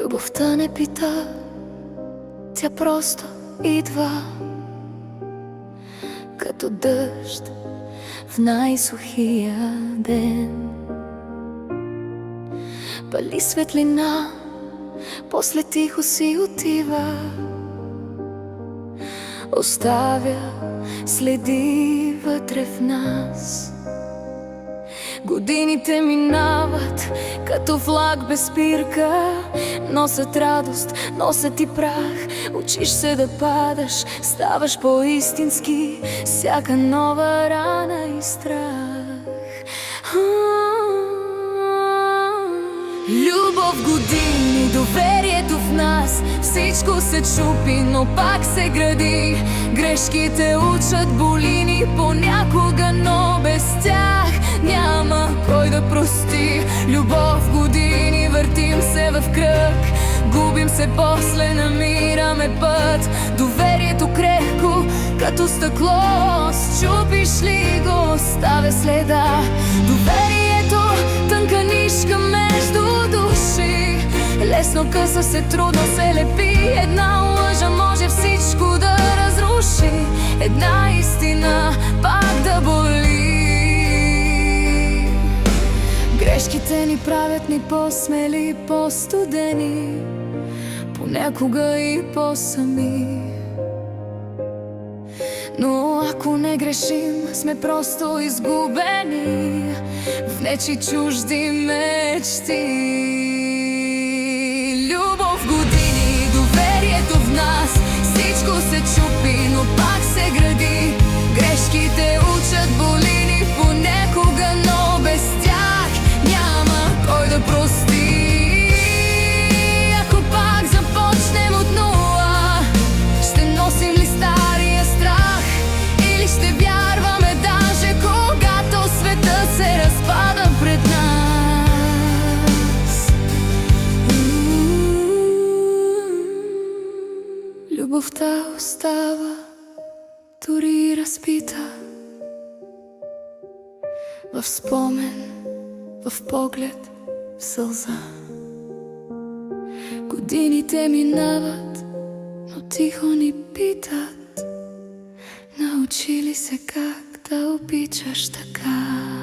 Любовта не пита, тя просто идва като дъжд в най-сухия ден. Пали светлина, после тихо си отива, оставя следи вътре в нас. Годините минават като влак без спирка, носят радост, носят и прах. Учиш се да падаш, ставаш по-истински, всяка нова рана и страх. Любов, години, доверието в нас, всичко се чупи, но пак се гради. Грешките учат, боли ни понякога, но без тях няма кой да прости. Любов, години, въртим се в кръг, губим се, после намираме път. Доверието крехко, като стъкло, счупиш ли го, оставя следа. Доверието, тънка нишка между души, лесно къса се, трудно се лепи. Една лъжа може всичко да разруши, една истина пак да боли. Грешките ни правят ни по-смели, по-студени, понякога и по-сами. Но ако не грешим, сме просто изгубени в нечи чужди мечти. Любов, години, доверието в нас, всичко се чупи, но пак се гради. Грешките учат, боли ни понякога, но без тях няма кой да прости. Ако пак започнем от нула, ще носим ли стария страх, или ще вярваме даже когато светът се разпада пред нас? Любовта остава, дори разпита, в спомен, в поглед, в сълза. Годините минават, но тихо ни питат: научи ли се как да обичаш така?